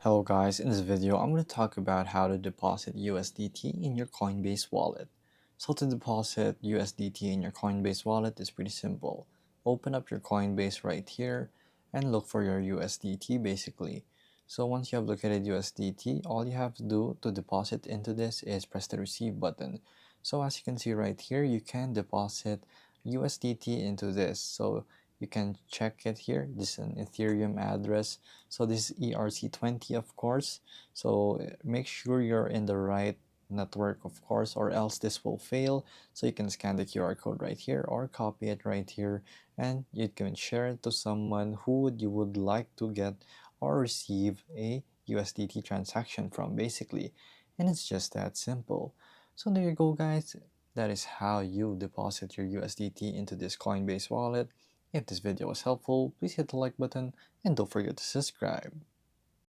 Hello guys, in this video I'm going to talk about how to deposit USDT in your Coinbase wallet. So to deposit USDT in your Coinbase wallet is pretty simple. Open up your Coinbase right here and look for your USDT basically. So once you have located USDT, all you have to do to deposit into this is press the receive button. So as you can see right here, you can deposit USDT into this. So you can check it here. This is an Ethereum address. So this is ERC20 of course. So make sure you're in the right network of course, or else this will fail. So you can scan the QR code right here or copy it right here, and you can share it to someone who you would like to get or receive a USDT transaction from basically. And it's just that simple. So there you go guys. That is how you deposit your USDT into this Coinbase wallet. If this video was helpful, please hit the like button and don't forget to subscribe.